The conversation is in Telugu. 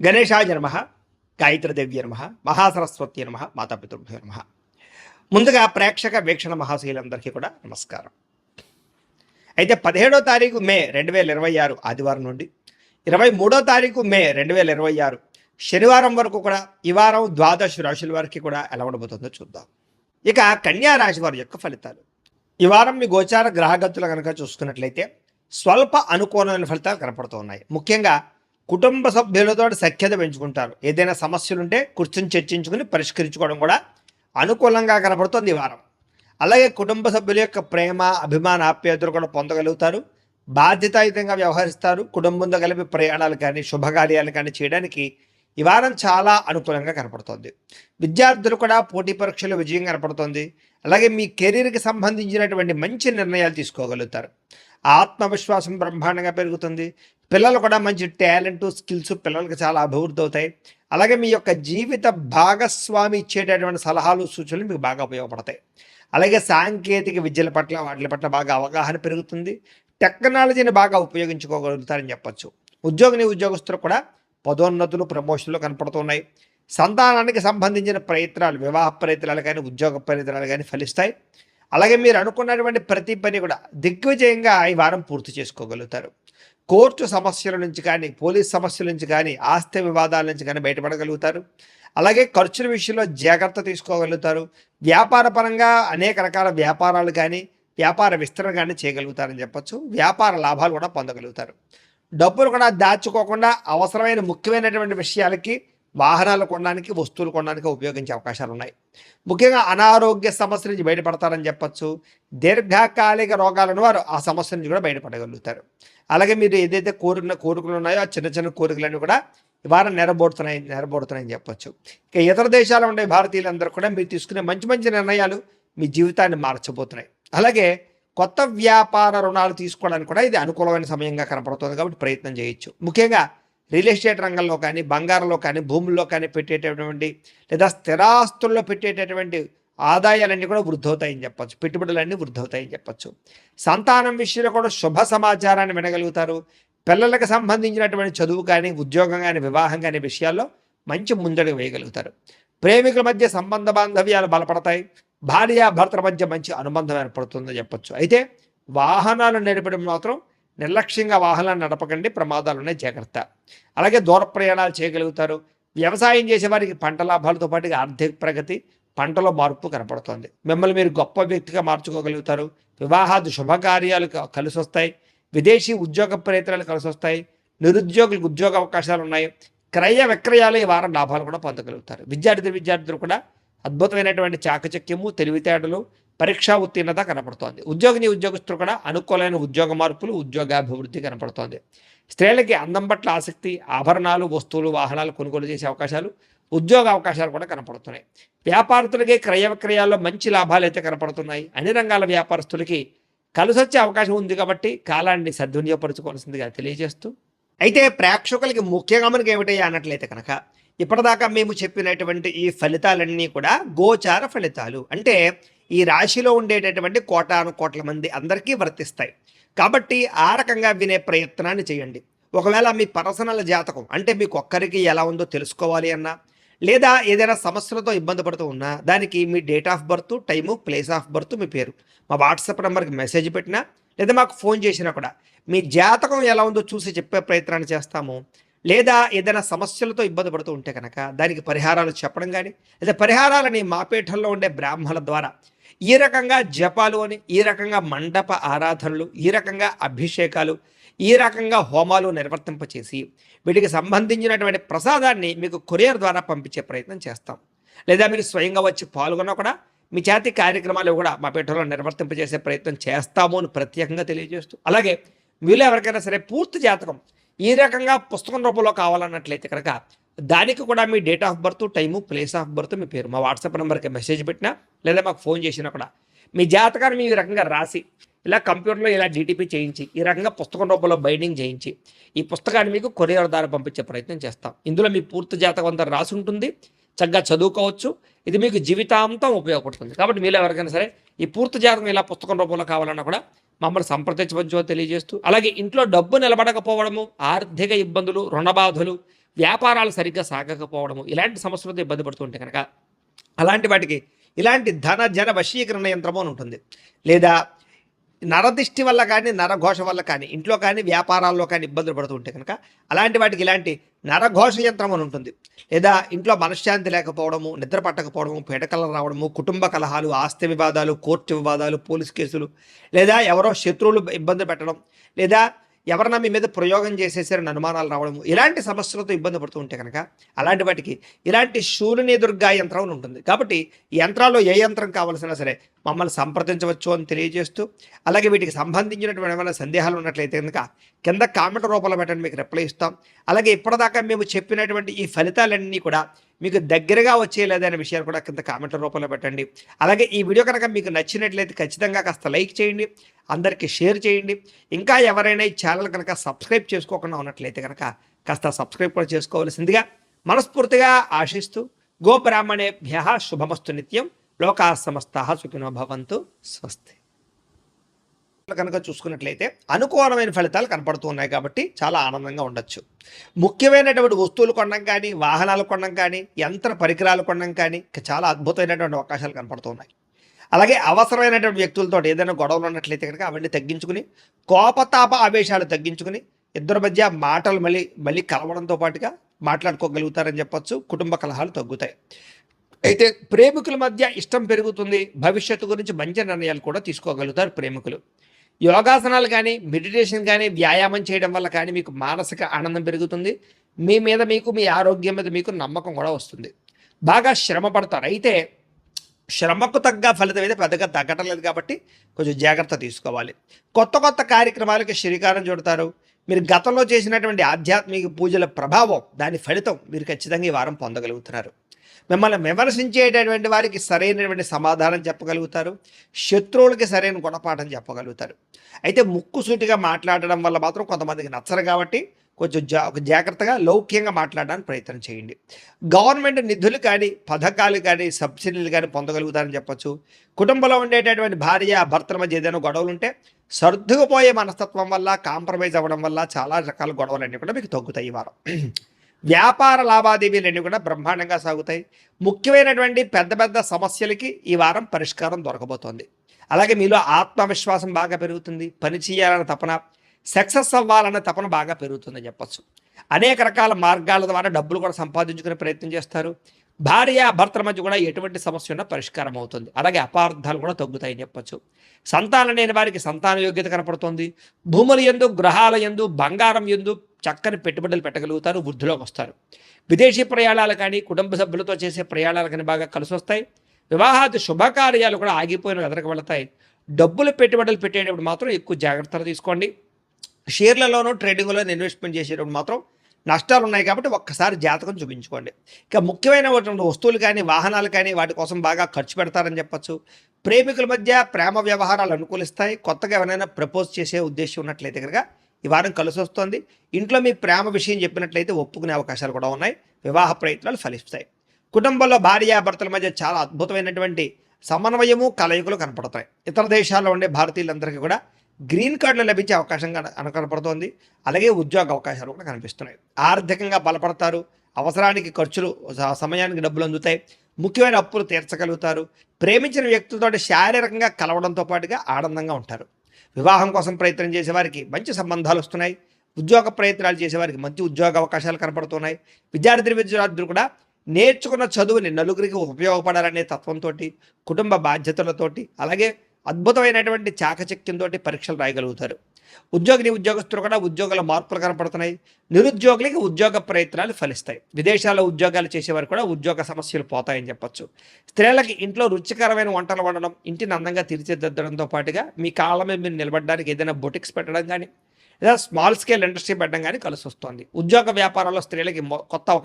గణేశాయ నమ, గాయత్రీదేవ్య నమ, మహాసరస్వతి నమ, మాతాపితృభ్యో నమ. ముందుగా ప్రేక్షక వీక్షణ మహాశీలందరికీ కూడా నమస్కారం. అయితే 17వ తారీఖు మే 2026 ఆదివారం నుండి 23వ తారీఖు మే 2026 శనివారం వరకు కూడా ఈ వారం ద్వాదశ రాశుల వారికి కూడా ఎలా ఉండబోతుందో చూద్దాం. ఇక కన్యా రాశి వారి యొక్క ఫలితాలు. ఈ వారం మీ గోచార గ్రహగతులు కనుక చూసుకున్నట్లయితే స్వల్ప అనుకూలమైన ఫలితాలు కనపడుతూ ఉన్నాయి. ముఖ్యంగా కుటుంబ సభ్యులతో సఖ్యత పెంచుకుంటారు. ఏదైనా సమస్యలుంటే కూర్చొని చర్చించుకుని పరిష్కరించుకోవడం కూడా అనుకూలంగా కనపడుతుంది ఈ వారం. అలాగే కుటుంబ సభ్యుల యొక్క ప్రేమ, అభిమాన, ఆప్యాయతలు కూడా పొందగలుగుతారు. బాధ్యతాయుతంగా వ్యవహరిస్తారు. కుటుంబంతో కలిపి ప్రయాణాలు కానీ శుభకార్యాలు కానీ చేయడానికి ఈ వారం చాలా అనుకూలంగా కనపడుతుంది. విద్యార్థులు కూడా పోటీ పరీక్షలు విజయం కనపడుతుంది. అలాగే మీ కెరీర్కి సంబంధించినటువంటి మంచి నిర్ణయాలు తీసుకోగలుగుతారు. ఆత్మవిశ్వాసం బ్రహ్మాండంగా పెరుగుతుంది. పిల్లలు కూడా మంచి టాలెంట్, స్కిల్స్ పిల్లలకి చాలా అభివృద్ధి అవుతాయి. అలాగే మీ యొక్క జీవిత భాగస్వామి ఇచ్చేటటువంటి సలహాలు, సూచనలు మీకు బాగా ఉపయోగపడతాయి. అలాగే సాంకేతిక విద్యల పట్ల వాటి పట్ల బాగా అవగాహన పెరుగుతుంది. టెక్నాలజీని బాగా ఉపయోగించుకోగలుగుతారని చెప్పచ్చు. ఉద్యోగస్తులు కూడా పదోన్నతులు, ప్రమోషన్లు కనపడుతున్నాయి. సంతానానికి సంబంధించిన ప్రయత్నాలు, వివాహ ప్రయత్నాలు కానీ ఉద్యోగ ప్రయత్నాలు కానీ ఫలిస్తాయి. అలాగే మీరు అనుకున్నటువంటి ప్రతి పని కూడా దిగ్విజయంగా ఈ వారం పూర్తి చేసుకోగలుగుతారు. కోర్టు సమస్యల నుంచి కానీ, పోలీస్ సమస్యల నుంచి కానీ, ఆస్తి వివాదాల నుంచి కానీ బయటపడగలుగుతారు. అలాగే ఖర్చుల విషయంలో జాగ్రత్త తీసుకోగలుగుతారు. వ్యాపార పరంగా అనేక రకాల వ్యాపారాలు కానీ, వ్యాపార విస్తరణ కానీ చేయగలుగుతారని చెప్పచ్చు. వ్యాపార లాభాలు కూడా పొందగలుగుతారు. డబ్బులు కూడా దాచుకోకుండా అవసరమైన ముఖ్యమైనటువంటి విషయాలకి, వాహనాలు కొనడానికి, వస్తువులు కొనడానికి ఉపయోగించే అవకాశాలు ఉన్నాయి. ముఖ్యంగా అనారోగ్య సమస్య నుంచి బయటపడతారని చెప్పచ్చు. దీర్ఘకాలిక రోగాలను వారు ఆ సమస్య నుంచి కూడా బయటపడగలుగుతారు. అలాగే మీరు ఏదైతే కోరికలు ఉన్నాయో ఆ చిన్న చిన్న కోరికలన్నీ కూడా ఈ వారం నెరబోడుతున్నాయని చెప్పచ్చు. ఇక ఇతర దేశాల్లో ఉండే భారతీయులందరూ కూడా మీరు తీసుకునే మంచి మంచి నిర్ణయాలు మీ జీవితాన్ని మార్చబోతున్నాయి. అలాగే కొత్త వ్యాపార రుణాలు తీసుకోవడానికి కూడా ఇది అనుకూలమైన సమయంగా కనపడుతుంది. కాబట్టి ప్రయత్నం చేయొచ్చు. ముఖ్యంగా రియల్ ఎస్టేట్ రంగంలో కానీ, బంగారంలో కానీ, భూముల్లో కానీ పెట్టేటటువంటి లేదా స్థిరాస్తుల్లో పెట్టేటటువంటి ఆదాయాలన్నీ కూడా వృద్ధి అవుతాయని చెప్పచ్చు. పెట్టుబడులన్నీ వృద్ధి అవుతాయని చెప్పచ్చు. సంతానం విషయంలో కూడా శుభ సమాచారాన్ని వినగలుగుతారు. పిల్లలకు సంబంధించినటువంటి చదువు కానీ, ఉద్యోగం కానీ, వివాహం కానీ విషయాల్లో మంచి ముందడుగు వేయగలుగుతారు. ప్రేమికుల మధ్య సంబంధ బాంధవ్యాలు బలపడతాయి. భార్యాభర్తల మధ్య మంచి అనుబంధం ఏర్పడుతుందని చెప్పచ్చు. అయితే వాహనాలు నడపడం మాత్రం నిర్లక్ష్యంగా వాహనాలు నడపకండి, ప్రమాదాలున్నాయి, జాగ్రత్త. అలాగే దూర ప్రయాణాలు చేయగలుగుతారు. వ్యవసాయం చేసే వారికి పంట లాభాలతో పాటుగా ఆర్థిక ప్రగతి, పంటలో మార్పు కనపడుతుంది. మిమ్మల్ని మీరు గొప్ప వ్యక్తిగా మార్చుకోగలుగుతారు. వివాహాది శుభకార్యాలు కలిసి వస్తాయి. విదేశీ ఉద్యోగ ప్రయత్నాలు కలిసి వస్తాయి. నిరుద్యోగులకు ఉద్యోగ అవకాశాలు ఉన్నాయి. క్రయ విక్రయాలు ఈ వారం లాభాలు కూడా పొందగలుగుతారు. విద్యార్థులు కూడా అద్భుతమైనటువంటి చాకచక్యము, తెలివితేటలు, పరీక్షా ఉత్తీర్ణత కనపడుతోంది. ఉద్యోగస్తులు కూడా అనుకూలమైన ఉద్యోగ మార్పులు, ఉద్యోగాభివృద్ధి కనపడుతోంది. స్త్రీలకి అందం పట్ల ఆసక్తి, ఆభరణాలు, వస్తువులు, వాహనాలు కొనుగోలు చేసే అవకాశాలు, ఉద్యోగ అవకాశాలు కూడా కనపడుతున్నాయి. వ్యాపారస్తులకి క్రయ విక్రయాల్లో మంచి లాభాలు అయితే కనపడుతున్నాయి. అన్ని రంగాల వ్యాపారస్తులకి కలిసొచ్చే అవకాశం ఉంది. కాబట్టి కాలాన్ని సద్వినియోగపరచుకోవాల్సిందిగా తెలియజేస్తూ, అయితే ప్రేక్షకులకి ముఖ్యంగా మనకి ఏమిటయ్యా అన్నట్లయితే కనుక ఇప్పటిదాకా మేము చెప్పినటువంటి ఈ ఫలితాలన్నీ కూడా గోచార ఫలితాలు. అంటే ఈ రాశిలో ఉండేటటువంటి కోటాను కోట్ల మంది అందరికీ వర్తిస్తాయి. కాబట్టి ఆ రకంగా వినే ప్రయత్నాన్ని చేయండి. ఒకవేళ మీ పర్సనల్ జాతకం అంటే మీకు ఒక్కరికి ఎలా ఉందో తెలుసుకోవాలి అన్నా, లేదా ఏదైనా సమస్యలతో ఇబ్బంది పడుతూ ఉన్నా, దానికి మీ date of birth, time, place of birth, మీ పేరు మా వాట్సాప్ నెంబర్కి మెసేజ్ పెట్టినా, లేదా మాకు ఫోన్ చేసినా కూడా మీ జాతకం ఎలా ఉందో చూసి చెప్పే ప్రయత్నాన్ని చేస్తాము. లేదా ఏదైనా సమస్యలతో ఇబ్బంది పడుతూ ఉంటే కనుక దానికి పరిహారాలు చెప్పడం కానీ, లేదా పరిహారాలని మా పీఠంలో ఉండే బ్రాహ్మణుల ద్వారా ఈ రకంగా జపాలు అని, ఈ రకంగా మండప ఆరాధనలు, ఈ రకంగా అభిషేకాలు, ఈ రకంగా హోమాలు నిర్వర్తింపచేసి వీటికి సంబంధించినటువంటి ప్రసాదాన్ని మీకు కొరియర్ ద్వారా పంపించే ప్రయత్నం చేస్తాం. లేదా మీరు స్వయంగా వచ్చి పాల్గొన్నా కూడా మీ చేతి కార్యక్రమాలు కూడా మా పీఠంలో నిర్వర్తింపజేసే ప్రయత్నం చేస్తాము అని ప్రత్యేకంగా తెలియజేస్తూ, అలాగే మీలో ఎవరికైనా సరే పూర్తి జాతకం ఈ రకంగా పుస్తకం రూపంలో కావాలన్నట్లయితే కనుక దానికి కూడా మీ date of birth, time, place of birth, మీ పేరు మా వాట్సాప్ నెంబర్కి మెసేజ్ పెట్టినా, లేదా మాకు ఫోన్ చేసినా కూడా మీ జాతకాన్ని ఈ రకంగా రాసి ఇలా కంప్యూటర్లో ఇలా డిటిపి చేయించి ఈ రకంగా పుస్తకం రూపంలో బైండింగ్ చేయించి ఈ పుస్తకాన్ని మీకు కొరియర్ ద్వారా పంపించే ప్రయత్నం చేస్తాం. ఇందులో మీ పూర్తి జాతకం అంతా రాసి ఉంటుంది. చక్కగా చదువుకోవచ్చు. ఇది మీకు జీవితాంతం ఉపయోగపడుతుంది. కాబట్టి మీలో ఎవరికైనా సరే ఈ పూర్తి జాతకం ఇలా పుస్తకం రూపంలో కావాలన్నా కూడా మమ్మల్ని సంప్రదించవచ్చో తెలియజేస్తూ, అలాగే ఇంట్లో డబ్బు నిలబడకపోవడము, ఆర్థిక ఇబ్బందులు, రుణ బాధలు, వ్యాపారాలు సరిగ్గా సాగకపోవడము, ఇలాంటి సమస్యలతో ఇబ్బంది పడుతుంటే కనుక అలాంటి వాటికి ఇలాంటి ధన జన వశీకరణ యంత్రము అని ఉంటుంది. లేదా నరదిష్టి వల్ల కానీ, నరఘోష వల్ల కానీ, ఇంట్లో కానీ వ్యాపారాల్లో కానీ ఇబ్బందులు పడుతూ ఉంటే కనుక అలాంటి వాటికి ఇలాంటి నరఘోష యంత్రం అని ఉంటుంది. లేదా ఇంట్లో మనశ్శాంతి లేకపోవడము, నిద్ర పట్టకపోవడము, పీడకలలు రావడము, కుటుంబ కలహాలు, ఆస్తి వివాదాలు, కోర్టు వివాదాలు, పోలీస్ కేసులు, లేదా ఎవరో శత్రువులు ఇబ్బంది పెట్టడం, లేదా ఎవరన్నా మీ మీద ప్రయోగం చేసేసారని అనుమానాలు రావడము, ఇలాంటి సమస్యలతో ఇబ్బంది పడుతూ ఉంటే కనుక అలాంటి వాటికి ఇలాంటి శూలిని దుర్గా యంత్రం అని ఉంటుంది. కాబట్టి ఈ యంత్రాల్లో ఏ యంత్రం కావాల్సినా సరే మమ్మల్ని సంప్రదించవచ్చు అని తెలియజేస్తూ, అలాగే వీటికి సంబంధించినటువంటి ఏమైనా సందేహాలు ఉన్నట్లయితే కనుక కింద కామెంట్ రూపంలో పెట్టండి, మీకు రిప్లై ఇస్తాం. అలాగే ఇప్పటిదాకా మేము చెప్పినటువంటి ఈ ఫలితాలన్నీ కూడా మీకు దగ్గరగా వచ్చేయలేదనే విషయాలు కూడా కింద కామెంట్ల రూపంలో పెట్టండి. అలాగే ఈ వీడియో కనుక మీకు నచ్చినట్లయితే ఖచ్చితంగా కాస్త లైక్ చేయండి, అందరికీ షేర్ చేయండి. ఇంకా ఎవరైనా ఈ ఛానల్ కనుక సబ్స్క్రైబ్ చేసుకోకుండా ఉన్నట్లయితే కనుక కాస్త సబ్స్క్రైబ్ కూడా చేసుకోవాల్సిందిగా మనస్ఫూర్తిగా ఆశిస్తూ, గోబ్రాహ్మణేభ్యః శుభమస్తు నిత్యం, లోకాః సమస్తాః సుఖినో భవంతు, స్వస్తి. కనుక చూసుకున్నట్లయితే అనుకూలమైన ఫలితాలు కనపడుతూ ఉన్నాయి కాబట్టి చాలా ఆనందంగా ఉండొచ్చు. ముఖ్యమైనటువంటి వస్తువులు కొనడం కానీ, వాహనాలు కొనడం కానీ, యంత్ర పరికరాలు కొనడం కానీ చాలా అద్భుతమైనటువంటి అవకాశాలు కనపడుతూ ఉన్నాయి. అలాగే అవసరమైనటువంటి వ్యక్తులతో ఏదైనా గొడవలు ఉన్నట్లయితే కనుక అవన్నీ తగ్గించుకుని, కోపతాప ఆవేశాలు తగ్గించుకుని, ఇద్దరి మధ్య మాటలు మళ్ళీ కలవడంతో పాటుగా మాట్లాడుకోగలుగుతారని చెప్పొచ్చు. కుటుంబ కలహాలు తగ్గుతాయి. అయితే ప్రేమికుల మధ్య ఇష్టం పెరుగుతుంది. భవిష్యత్తు గురించి మంచి నిర్ణయాలు కూడా తీసుకోగలుగుతారు ప్రేమికులు. యోగాసనాలు కానీ, మెడిటేషన్ కానీ, వ్యాయామం చేయడం వల్ల కానీ మీకు మానసిక ఆనందం పెరుగుతుంది. మీ మీద మీకు, మీ ఆరోగ్యం మీద మీకు నమ్మకం కూడా వస్తుంది. బాగా శ్రమ పడతారు. అయితే శ్రమకు తగ్గ ఫలితం అయితే పెద్దగా తగ్గటం లేదు కాబట్టి కొంచెం జాగ్రత్త తీసుకోవాలి. కొత్త కార్యక్రమాలకి శ్రీకారం చుడతారు. మీరు గతంలో చేసినటువంటి ఆధ్యాత్మిక పూజల ప్రభావం, దాని ఫలితం మీరు ఖచ్చితంగా ఈ వారం పొందగలుగుతున్నారు. మిమ్మల్ని విమర్శించేటటువంటి వారికి సరైనటువంటి సమాధానం చెప్పగలుగుతారు. శత్రువులకి సరైన గుణపాఠం చెప్పగలుగుతారు. అయితే ముక్కుసూటిగా మాట్లాడడం వల్ల మాత్రం కొంతమందికి నచ్చరు కాబట్టి కొంచెం జాగ్రత్తగా లౌక్యంగా మాట్లాడడానికి ప్రయత్నం చేయండి. గవర్నమెంట్ నిధులు కానీ, పథకాలు కానీ, సబ్సిడీలు కానీ పొందగలుగుతారని చెప్పొచ్చు. కుటుంబంలో ఉండేటటువంటి భార్య భర్తల మధ్య ఏదైనా గొడవలు ఉంటే సర్దుకుపోయే మనస్తత్వం వల్ల, కాంప్రమైజ్ అవ్వడం వల్ల చాలా రకాల గొడవలన్నీ కూడా మీకు తగ్గుతాయి ఈ వారం. వ్యాపార లావాదేవీలన్నీ కూడా బ్రహ్మాండంగా సాగుతాయి. ముఖ్యమైనటువంటి పెద్ద సమస్యలకి ఈ వారం పరిష్కారం దొరకబోతోంది. అలాగే మీలో ఆత్మవిశ్వాసం బాగా పెరుగుతుంది. పని చేయాలన్న తపన, సక్సెస్ అవ్వాలన్న తపన బాగా పెరుగుతుందని చెప్పచ్చు. అనేక రకాల మార్గాల ద్వారా డబ్బులు కూడా సంపాదించుకునే ప్రయత్నం చేస్తారు. భార్య భర్తల మధ్య కూడా ఎటువంటి సమస్య ఉన్నా పరిష్కారం అవుతుంది. అలాగే అపార్థాలు కూడా తగ్గుతాయని చెప్పచ్చు. సంతానం లేని వారికి సంతాన యోగ్యత కనపడుతుంది. భూముల యందు, గ్రహాల యందు, బంగారం యందు చక్కని పెట్టుబడులు పెట్టగలుగుతారు. వృద్ధిలోకి వస్తారు. విదేశీ ప్రయాణాలు కానీ, కుటుంబ సభ్యులతో చేసే ప్రయాణాలు కానీ బాగా కలిసి వస్తాయి. వివాహాది శుభకార్యాలు కూడా ఆగిపోయిన ఎదరకు వెళతాయి. డబ్బులు పెట్టుబడులు పెట్టేటప్పుడు మాత్రం ఎక్కువ జాగ్రత్తలు తీసుకోండి. షేర్లలోనూ ట్రేడింగ్లోనూ ఇన్వెస్ట్మెంట్ చేసేటప్పుడు మాత్రం నష్టాలు ఉన్నాయి కాబట్టి ఒక్కసారి జాతకం చూపించుకోండి. ఇక ముఖ్యమైనటువంటి వస్తువులు కానీ, వాహనాలు కానీ వాటి కోసం బాగా ఖర్చు పెడతారని చెప్పచ్చు. ప్రేమికుల మధ్య ప్రేమ వ్యవహారాలు అనుకూలిస్తాయి. కొత్తగా ఎవరైనా ప్రపోజ్ చేసే ఉద్దేశం ఉన్నట్లయితే కనుక ఈ వారం కలిసి వస్తుంది. ఇంట్లో మీ ప్రేమ విషయం చెప్పినట్లయితే ఒప్పుకునే అవకాశాలు కూడా ఉన్నాయి. వివాహ ప్రయత్నాలు ఫలిస్తాయి. కుటుంబంలో భార్యాభర్తల మధ్య చాలా అద్భుతమైనటువంటి సమన్వయము, కలయికలు కనపడతాయి. ఇతర దేశాల్లో ఉండే భారతీయులందరికీ కూడా గ్రీన్ కార్డులు లభించే అవకాశం కనపడుతోంది. అలాగే ఉద్యోగ అవకాశాలు కూడా కనిపిస్తున్నాయి. ఆర్థికంగా బలపడతారు. అవసరానికి ఖర్చులు, సమయానికి డబ్బులు అందుతాయి. ముఖ్యమైన అప్పులు తీర్చగలుగుతారు. ప్రేమించిన వ్యక్తులతో శారీరకంగా కలవడంతో పాటుగా ఆనందంగా ఉంటారు. వివాహం కోసం ప్రయత్నం చేసేవారికి మంచి సంబంధాలు వస్తున్నాయి. ఉద్యోగ ప్రయత్నాలు చేసేవారికి మంచి ఉద్యోగ అవకాశాలు కనపడుతున్నాయి. విద్యార్థులు కూడా నేర్చుకున్న చదువుని నలుగురికి ఉపయోగపడాలనే తత్వంతో, కుటుంబ బాధ్యతలతోటి, అలాగే అద్భుతమైనటువంటి చాకచక్యంతో పరీక్షలు రాయగలుగుతారు. ఉద్యోగస్తులు కూడా ఉద్యోగాల మార్పులు కనపడుతున్నాయి. నిరుద్యోగులకి ఉద్యోగ ప్రయత్నాలు ఫలిస్తాయి. విదేశాల్లో ఉద్యోగాలు చేసేవారు కూడా ఉద్యోగ సమస్యలు పోతాయని చెప్పచ్చు. స్త్రీలకి ఇంట్లో రుచికరమైన వంటలు వండడం, ఇంటిని అందంగా తీర్చిదిద్దడంతో పాటుగా మీ కాళ్ళ మీద మీరు నిలబడడానికి ఏదైనా బొటిక్స్ పెట్టడం కానీ, లేదా స్మాల్ స్కేల్ ఇండస్ట్రీ పెట్టడం కానీ కలిసి వస్తుంది. ఉద్యోగ వ్యాపారాల్లో స్త్రీలకి కొత్త అవకాశం